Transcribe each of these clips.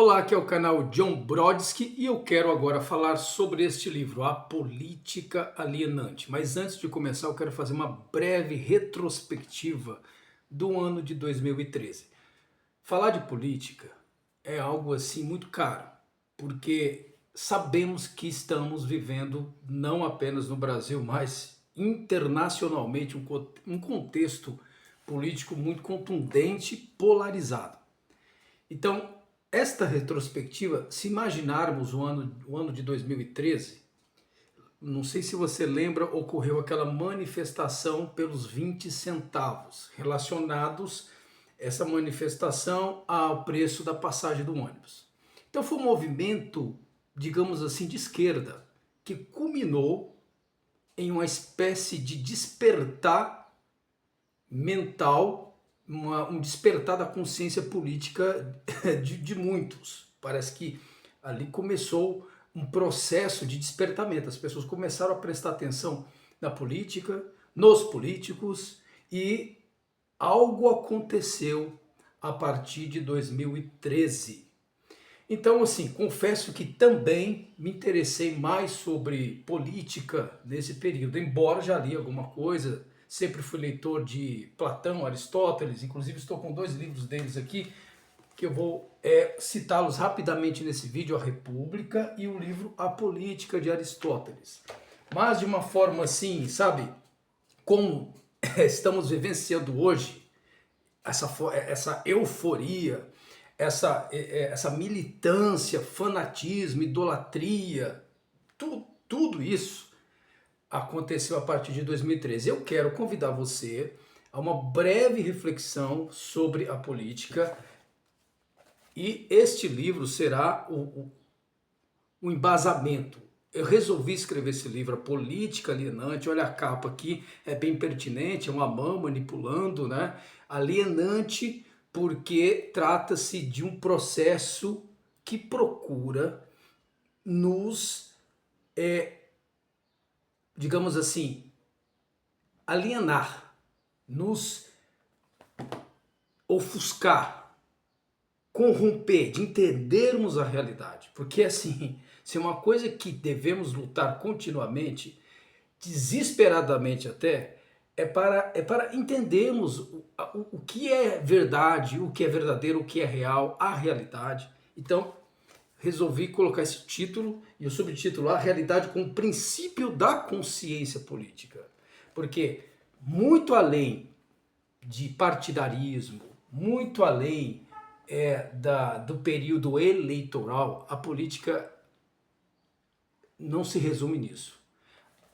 Olá, aqui é o canal John Brodsky e eu quero agora falar sobre este livro, A Política Alienante. Mas antes de começar, eu quero fazer uma breve retrospectiva do ano de 2013. Falar de política é algo assim muito caro, porque sabemos que estamos vivendo, não apenas no Brasil, mas internacionalmente, um contexto político muito contundente, polarizado. Então, esta retrospectiva, se imaginarmos o ano de 2013, não sei se você lembra, ocorreu aquela manifestação pelos 20 centavos, relacionados essa manifestação ao preço da passagem do ônibus. Então foi um movimento, digamos assim, de esquerda, que culminou em uma espécie de despertar mental, um despertar da consciência política de muitos. Parece que ali começou um processo de despertamento. As pessoas começaram a prestar atenção na política, nos políticos, e algo aconteceu a partir de 2013. Então, assim, confesso que também me interessei mais sobre política nesse período, embora já li alguma coisa, sempre fui leitor de Platão, Aristóteles, inclusive estou com 2 livros deles aqui, que eu vou citá-los rapidamente nesse vídeo, A República e o livro A Política de Aristóteles. Mas de uma forma assim, sabe, como estamos vivenciando hoje, essa euforia, essa militância, fanatismo, idolatria, tudo isso aconteceu a partir de 2013. Eu quero convidar você a uma breve reflexão sobre a política, e este livro será o embasamento. Eu resolvi escrever esse livro, A Política Alienante. Olha a capa aqui, é bem pertinente, é uma mão manipulando, né? Alienante porque trata-se de um processo que procura nos, digamos assim, alienar, nos ofuscar, corromper, de entendermos a realidade. Porque assim, se é uma coisa que devemos lutar continuamente, desesperadamente até, é para entendermos o que é verdade, o que é verdadeiro, o que é real, a realidade. Então, resolvi colocar esse título e o subtítulo A Realidade como Princípio da Consciência Política. Porque muito além de partidarismo, muito além do período eleitoral, a política não se resume nisso.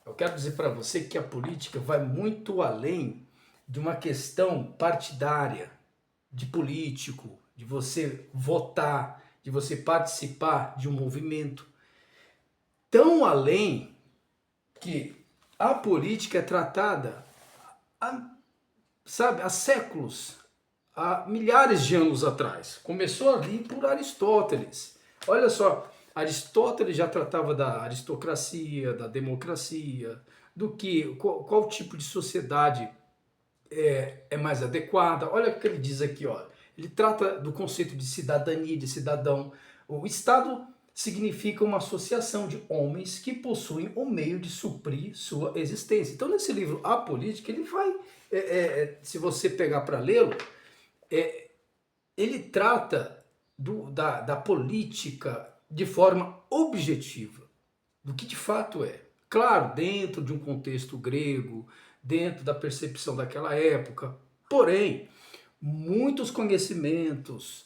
Eu quero dizer para você que a política vai muito além de uma questão partidária, de político, de você votar, de você participar de um movimento. Tão além que a política é tratada há séculos, há milhares de anos atrás. Começou ali por Aristóteles. Olha só, Aristóteles já tratava da aristocracia, da democracia, qual tipo de sociedade é mais adequada. Olha o que ele diz aqui, ó. Ele trata do conceito de cidadania, de cidadão. O Estado significa uma associação de homens que possuem o meio de suprir sua existência. Então, nesse livro A Política, ele vai, se você pegar para lê-lo, ele trata da política de forma objetiva, do que de fato é. Claro, dentro de um contexto grego, dentro da percepção daquela época, porém, muitos conhecimentos,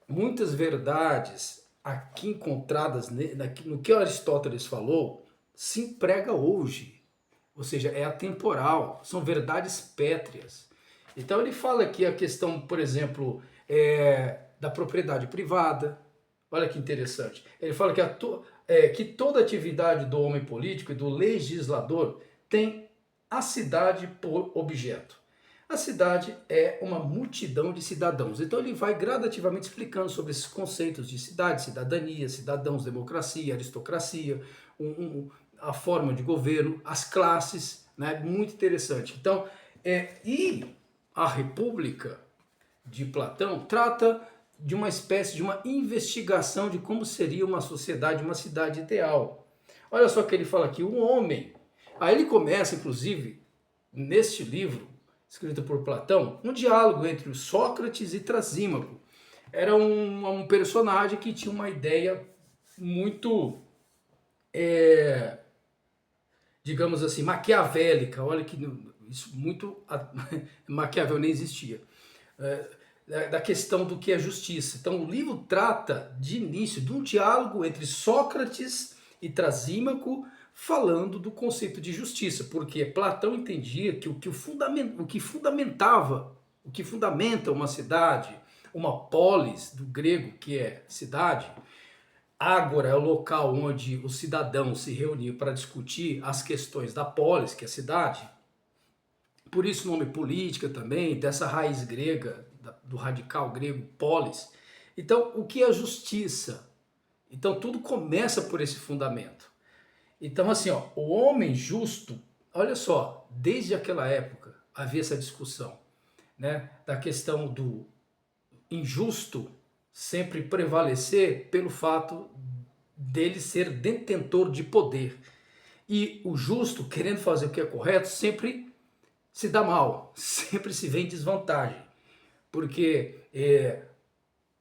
muitas verdades aqui encontradas no que Aristóteles falou, se emprega hoje. Ou seja, é atemporal, são verdades pétreas. Então ele fala aqui a questão, por exemplo, da propriedade privada. Olha que interessante. Ele fala que toda atividade do homem político e do legislador tem a cidade por objeto. A cidade é uma multidão de cidadãos. Então ele vai gradativamente explicando sobre esses conceitos de cidade, cidadania, cidadãos, democracia, aristocracia, a forma de governo, as classes, né? Muito interessante. Então, e a República de Platão trata de uma espécie de uma investigação de como seria uma sociedade, uma cidade ideal. Olha só o que ele fala aqui, o homem. Aí ele começa, inclusive, neste livro, escrito por Platão, um diálogo entre o Sócrates e Trasímaco. Era um personagem que tinha uma ideia muito, digamos assim, maquiavélica. Olha que isso muito Maquiavel nem existia. Da questão do que é justiça. Então o livro trata de início de um diálogo entre Sócrates e Trasímaco, falando do conceito de justiça, porque Platão entendia que o que fundamenta uma cidade, uma polis, do grego, que é cidade, ágora é o local onde os cidadãos se reuniam para discutir as questões da polis, que é a cidade. Por isso o nome política também, dessa raiz grega, do radical grego polis. Então, o que é justiça? Então, tudo começa por esse fundamento. Então, assim, ó, o homem justo, olha só, desde aquela época havia essa discussão, né, da questão do injusto sempre prevalecer pelo fato dele ser detentor de poder. E o justo, querendo fazer o que é correto, sempre se dá mal, sempre se vê em desvantagem. Porque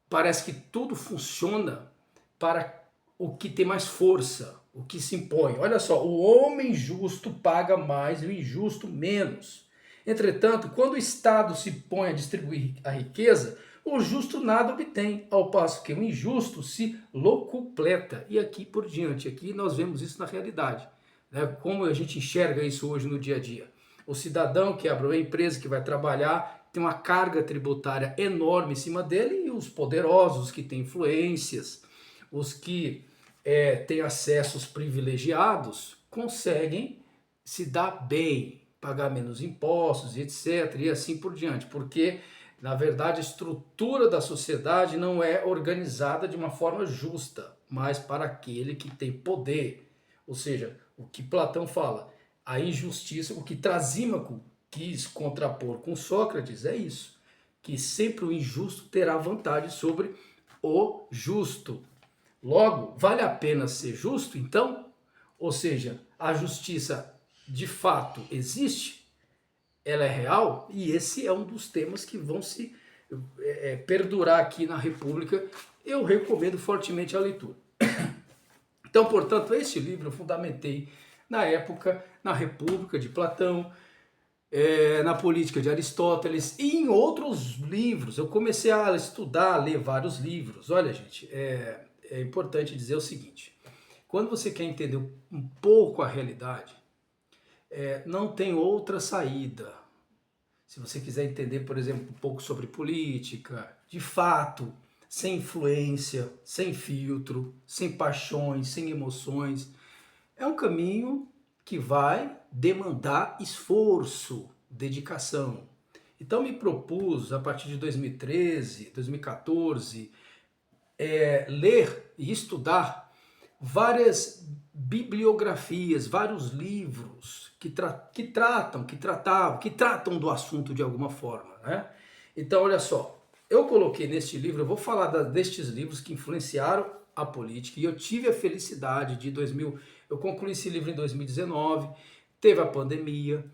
parece que tudo funciona para o que tem mais força, o que se impõe. Olha só, o homem justo paga mais e o injusto menos. Entretanto, quando o Estado se põe a distribuir a riqueza, o justo nada obtém, ao passo que o injusto se locupleta. E aqui por diante, aqui nós vemos isso na realidade. Né? Como a gente enxerga isso hoje no dia a dia. O cidadão que abre uma empresa, que vai trabalhar, tem uma carga tributária enorme em cima dele, e os poderosos que têm influências, os que têm acessos privilegiados, conseguem se dar bem, pagar menos impostos, etc. E assim por diante, porque, na verdade, a estrutura da sociedade não é organizada de uma forma justa, mas para aquele que tem poder. Ou seja, o que Platão fala, a injustiça, o que Trasímaco quis contrapor com Sócrates é isso, que sempre o injusto terá vantagem sobre o justo. Logo, vale a pena ser justo, então? Ou seja, a justiça de fato existe? Ela é real? E esse é um dos temas que vão se perdurar aqui na República. Eu recomendo fortemente a leitura. Então, portanto, este livro eu fundamentei na época, na República de Platão, na Política de Aristóteles e em outros livros. Eu comecei a estudar, a ler vários livros. Olha, gente, é importante dizer o seguinte, quando você quer entender um pouco a realidade, não tem outra saída. Se você quiser entender, por exemplo, um pouco sobre política, de fato, sem influência, sem filtro, sem paixões, sem emoções, é um caminho que vai demandar esforço, dedicação. Então me propus, a partir de 2013, 2014, ler e estudar várias bibliografias, vários livros que tratam do assunto de alguma forma, né? Então, olha só, eu coloquei neste livro, eu vou falar destes livros que influenciaram a política, e eu tive a felicidade de eu concluí esse livro em 2019, teve a pandemia,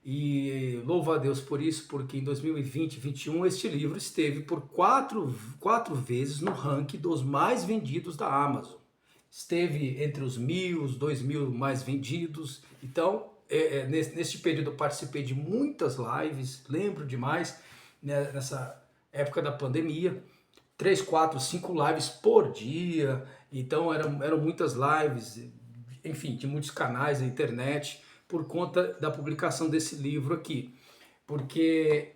e louvo a Deus por isso, porque em 2020 e 2021 este livro esteve por quatro vezes no ranking dos mais vendidos da Amazon. Esteve entre os 1.000, os 2.000 mais vendidos. Então, neste período eu participei de muitas lives, lembro demais, né, nessa época da pandemia, 3, 4, 5 lives por dia. Então eram muitas lives, enfim, de muitos canais da internet, por conta da publicação desse livro aqui. Porque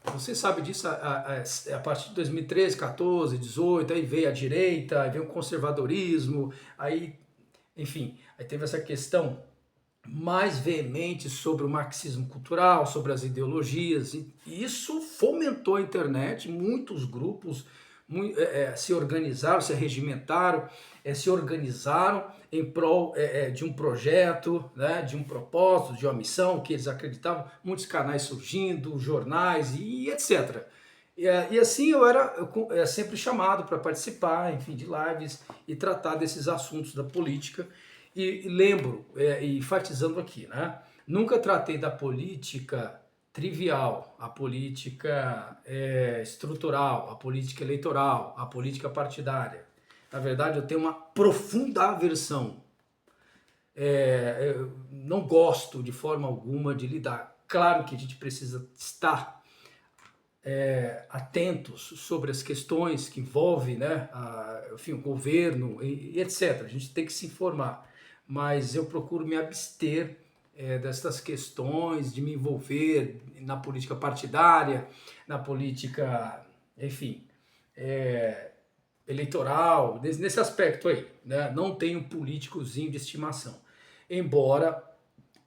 você sabe disso, a partir de 2013, 14, 18, aí veio a direita, aí veio o conservadorismo, aí, enfim, aí teve essa questão mais veemente sobre o marxismo cultural, sobre as ideologias, e isso fomentou a internet, muitos grupos se organizaram, se arregimentaram, se organizaram em prol de um projeto, né, de um propósito, de uma missão que eles acreditavam, muitos canais surgindo, jornais e etc. E assim eu era sempre chamado para participar, enfim, de lives e tratar desses assuntos da política. E lembro, e enfatizando aqui, né? Nunca tratei da política trivial, a política estrutural, a política eleitoral, a política partidária. Na verdade, eu tenho uma profunda aversão. Eu não gosto de forma alguma de lidar. Claro que a gente precisa estar atentos sobre as questões que envolvem, né, enfim, o governo e etc. A gente tem que se informar, mas eu procuro me abster dessas questões, de me envolver na política partidária, na política, enfim, eleitoral, nesse aspecto aí, né? Não tenho políticozinho de estimação. Embora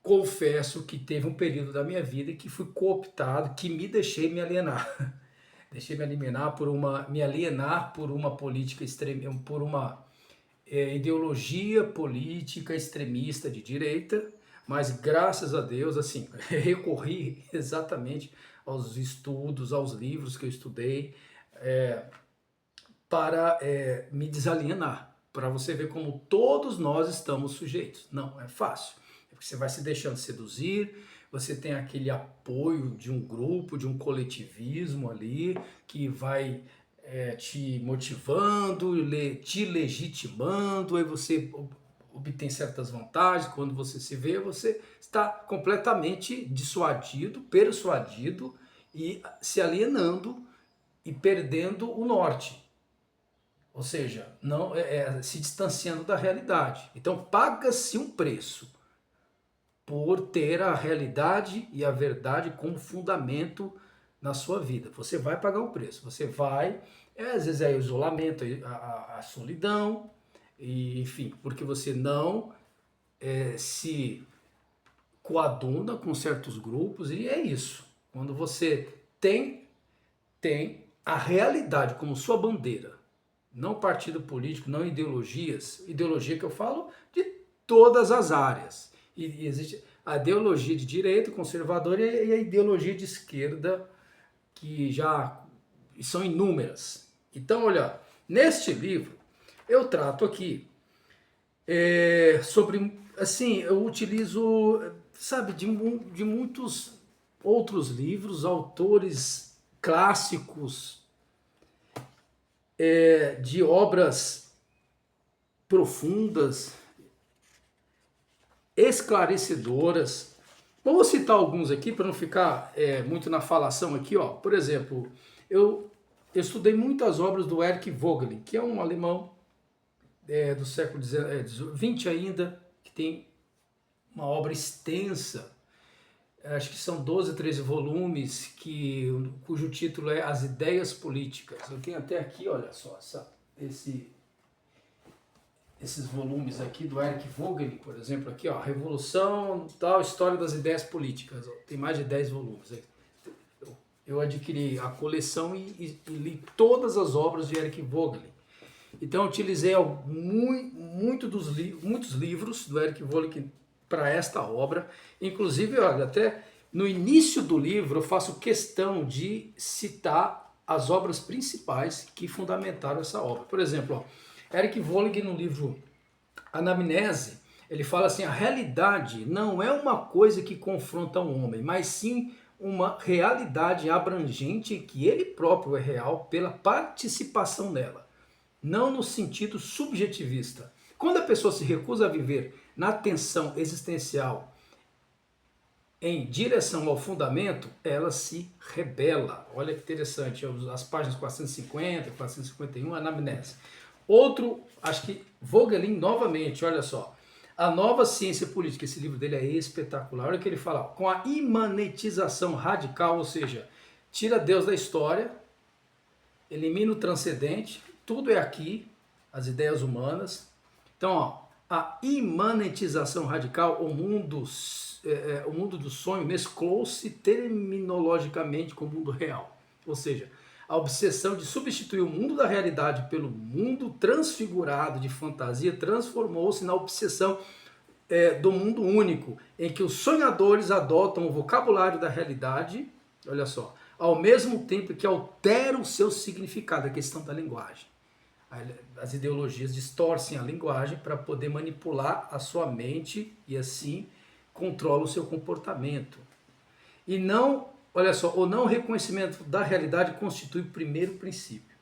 confesso que teve um período da minha vida que fui cooptado, que me deixei me alienar. Deixei me alienar por uma política extrema, por uma ideologia política extremista de direita, mas graças a Deus, assim, recorri exatamente aos estudos, aos livros que eu estudei, para me desalienar, para você ver como todos nós estamos sujeitos. Não é fácil, é porque você vai se deixando seduzir, você tem aquele apoio de um grupo, de um coletivismo ali, que vai te motivando, te legitimando, aí você obtém certas vantagens, quando você se vê, você está completamente dissuadido, persuadido e se alienando e perdendo o norte. Ou seja, não se distanciando da realidade. Então paga-se um preço por ter a realidade e a verdade como fundamento na sua vida. Você vai pagar um preço. Você vai, às vezes é o isolamento, a solidão, e, enfim, porque você não se coaduna com certos grupos, e é isso. Quando você tem a realidade como sua bandeira, não partido político, não ideologias, ideologia que eu falo de todas as áreas. E existe a ideologia de direita, conservadora, e a ideologia de esquerda, que já são inúmeras. Então, olha, neste livro eu trato aqui sobre, assim, eu utilizo, sabe, de muitos outros livros, autores clássicos, de obras profundas, esclarecedoras. Vamos citar alguns aqui para não ficar muito na falação aqui, ó. Por exemplo, eu estudei muitas obras do Eric Voegelin, que é um alemão do século XX ainda, que tem uma obra extensa, acho que são 12, 13 volumes, cujo título é As Ideias Políticas. Eu tenho até aqui, olha só, esses volumes aqui do Eric Voegelin, por exemplo, aqui, ó, Revolução, tal, História das Ideias Políticas. Ó, tem mais de 10 volumes. Eu adquiri a coleção e li todas as obras de Eric Voegelin. Então, eu utilizei muitos livros do Eric Voegelin para esta obra. Inclusive, olha, até no início do livro eu faço questão de citar as obras principais que fundamentaram essa obra. Por exemplo, ó, Eric Voegelin, no livro Anamnese, ele fala assim: a realidade não é uma coisa que confronta o homem, mas sim uma realidade abrangente que ele próprio é real pela participação nela, não no sentido subjetivista. Quando a pessoa se recusa a viver na tensão existencial em direção ao fundamento, ela se rebela. Olha que interessante, as páginas 450, 451, Anamnese. Outro, acho que Voegelin novamente, olha só. A Nova Ciência Política, esse livro dele é espetacular. Olha o que ele fala, com a imanentização radical, ou seja, tira Deus da história, elimina o transcendente, tudo é aqui, as ideias humanas. Então, ó, a imanentização radical, o mundo do sonho mesclou-se terminologicamente com o mundo real. Ou seja, a obsessão de substituir o mundo da realidade pelo mundo transfigurado de fantasia transformou-se na obsessão do mundo único, em que os sonhadores adotam o vocabulário da realidade, olha só, ao mesmo tempo que altera o seu significado, a questão da linguagem. As ideologias distorcem a linguagem para poder manipular a sua mente e assim controla o seu comportamento. E não, olha só, o não reconhecimento da realidade constitui o primeiro princípio.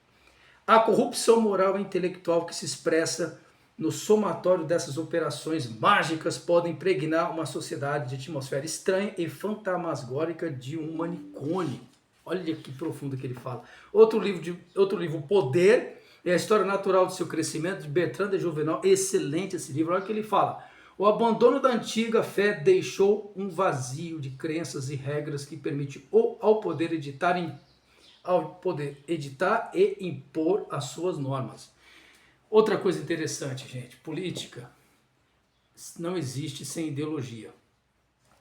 A corrupção moral e intelectual que se expressa no somatório dessas operações mágicas pode impregnar uma sociedade de atmosfera estranha e fantasmagórica de um manicômio. Olha que profundo que ele fala. Outro livro, O Poder e a História Natural do Seu Crescimento, de Bertrand de Juvenal. Excelente esse livro. Olha o que ele fala. O abandono da antiga fé deixou um vazio de crenças e regras que permite ao poder editar e impor as suas normas. Outra coisa interessante, gente, política não existe sem ideologia.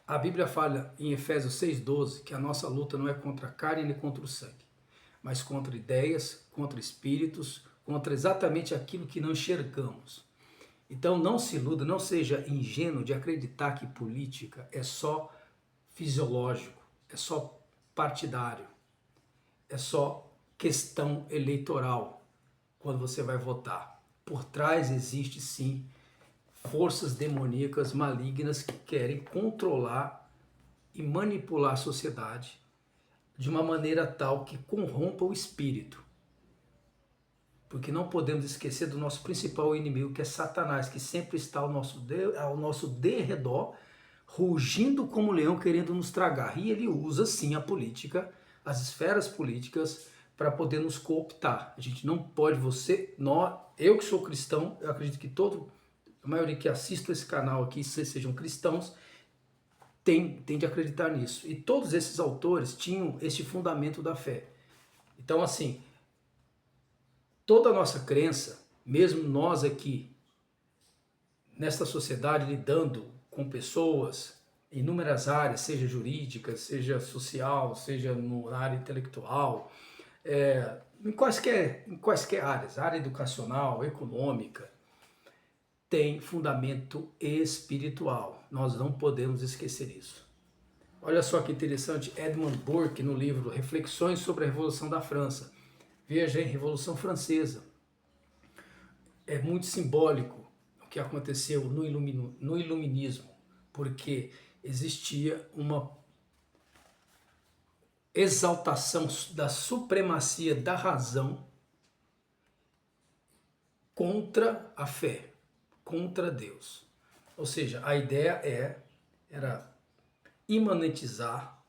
A Bíblia fala em Efésios 6,12 que a nossa luta não é contra a carne nem contra o sangue, mas contra ideias, contra espíritos, contra exatamente aquilo que não enxergamos. Então não se iluda, não seja ingênuo de acreditar que política é só fisiológico, é só partidário, é só questão eleitoral quando você vai votar. Por trás existe sim forças demoníacas malignas que querem controlar e manipular a sociedade de uma maneira tal que corrompa o espírito. Porque não podemos esquecer do nosso principal inimigo, que é Satanás, que sempre está ao nosso derredor, rugindo como leão, querendo nos tragar. E ele usa sim a política, as esferas políticas, para poder nos cooptar. A gente não pode, eu que sou cristão, eu acredito que a maioria que assiste esse canal aqui, se sejam cristãos, tem de acreditar nisso. E todos esses autores tinham esse fundamento da fé. Então, assim, toda a nossa crença, mesmo nós aqui, nesta sociedade, lidando com pessoas em inúmeras áreas, seja jurídica, seja social, seja na área intelectual, em quaisquer áreas, área educacional, econômica, tem fundamento espiritual. Nós não podemos esquecer isso. Olha só que interessante, Edmund Burke, no livro Reflexões sobre a Revolução da França. Veja, Revolução Francesa. É muito simbólico o que aconteceu no iluminismo, porque existia uma exaltação da supremacia da razão contra a fé, contra Deus. Ou seja, a ideia era imanentizar,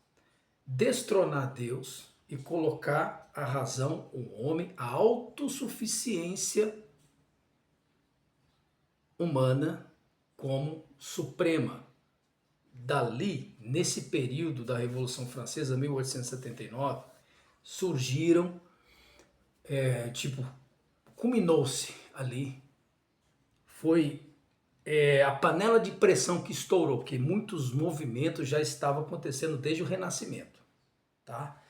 destronar Deus e colocar a razão, o homem, a autossuficiência humana como suprema. Dali, nesse período da Revolução Francesa, 1879, surgiram, culminou-se ali, foi a panela de pressão que estourou, porque muitos movimentos já estavam acontecendo desde o Renascimento, tá?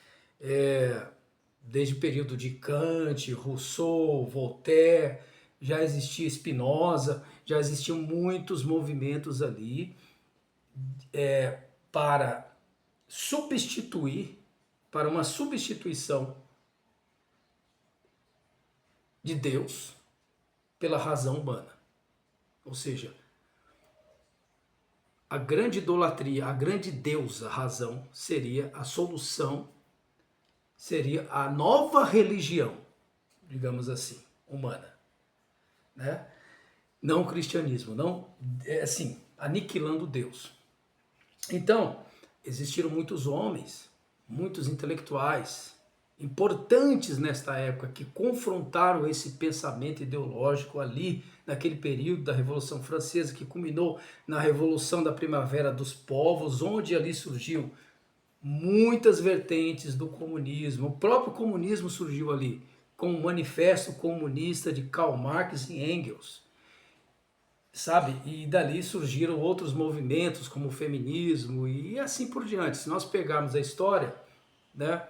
Desde o período de Kant, Rousseau, Voltaire, já existia Spinoza, já existiam muitos movimentos ali para uma substituição de Deus pela razão humana. Ou seja, a grande idolatria, a grande deusa, a razão, seria a solução, seria a nova religião, digamos assim, humana, né? Não o cristianismo, não, assim, aniquilando Deus. Então, existiram muitos homens, muitos intelectuais importantes nesta época que confrontaram esse pensamento ideológico ali, naquele período da Revolução Francesa, que culminou na Revolução da Primavera dos Povos, onde ali surgiu muitas vertentes do comunismo. O próprio comunismo surgiu ali, com o Manifesto Comunista de Karl Marx e Engels, sabe? E dali surgiram outros movimentos, como o feminismo e assim por diante. Se nós pegarmos a história, né?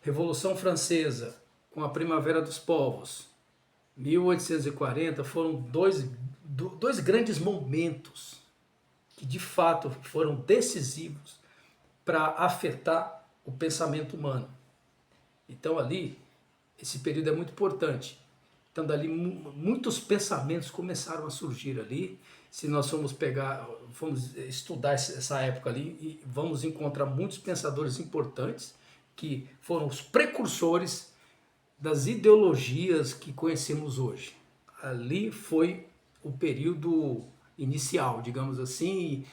Revolução Francesa, com a Primavera dos Povos, 1840, foram dois grandes momentos que de fato foram decisivos para afetar o pensamento humano. Então ali, esse período é muito importante. Então dali muitos pensamentos começaram a surgir ali. Se nós formos estudar essa época ali, e vamos encontrar muitos pensadores importantes que foram os precursores das ideologias que conhecemos hoje. Ali foi o período inicial, digamos assim,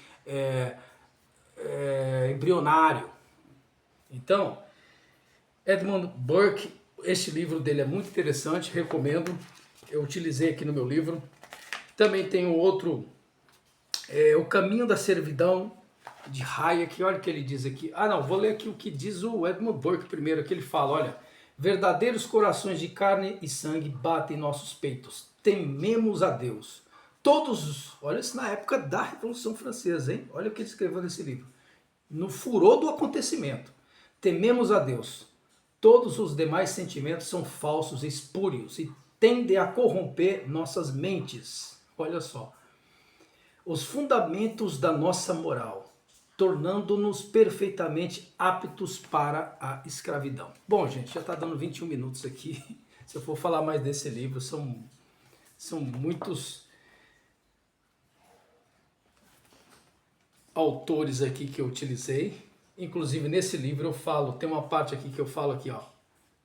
embrionário. Então, Edmund Burke, este livro dele é muito interessante, recomendo. Eu utilizei aqui no meu livro. Também tem um outro, O Caminho da Servidão, de Hayek. Olha o que ele diz aqui. Ah, não, vou ler aqui o que diz o Edmund Burke primeiro, que ele fala, olha, verdadeiros corações de carne e sangue batem em nossos peitos. Tememos a Deus. Todos, olha isso na época da Revolução Francesa, hein? Olha o que ele escreveu nesse livro. No furor do acontecimento. Tememos a Deus. Todos os demais sentimentos são falsos, espúrios e tendem a corromper nossas mentes. Olha só. Os fundamentos da nossa moral, tornando-nos perfeitamente aptos para a escravidão. Bom, gente, já está dando 21 minutos aqui. Se eu for falar mais desse livro, são muitos autores aqui que eu utilizei. Inclusive nesse livro eu falo, tem uma parte aqui que eu falo aqui, ó.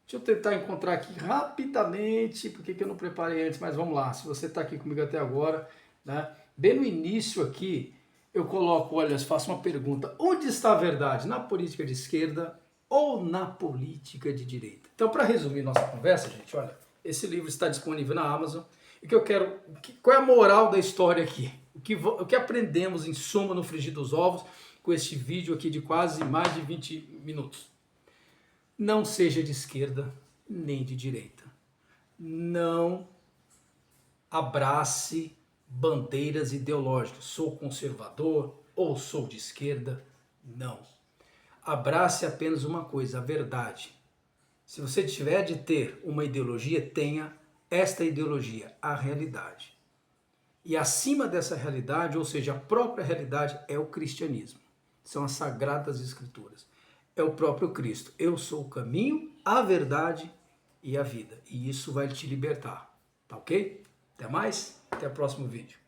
Deixa eu tentar encontrar aqui rapidamente, porque que eu não preparei antes, mas vamos lá. Se você está aqui comigo até agora, né? Bem no início aqui, eu coloco, olha, faço uma pergunta. Onde está a verdade? Na política de esquerda ou na política de direita? Então, para resumir nossa conversa, gente, olha, esse livro está disponível na Amazon. E que eu quero, qual é a moral da história aqui? O que aprendemos em suma no frigir dos ovos com este vídeo aqui de quase mais de 20 minutos? Não seja de esquerda nem de direita. Não abrace bandeiras ideológicas. Sou conservador ou sou de esquerda? Não. Abrace apenas uma coisa, a verdade. Se você tiver de ter uma ideologia, tenha esta ideologia, a realidade. E acima dessa realidade, ou seja, a própria realidade, é o cristianismo. São as sagradas escrituras. É o próprio Cristo. Eu sou o caminho, a verdade e a vida. E isso vai te libertar. Tá ok? Até mais, até o próximo vídeo.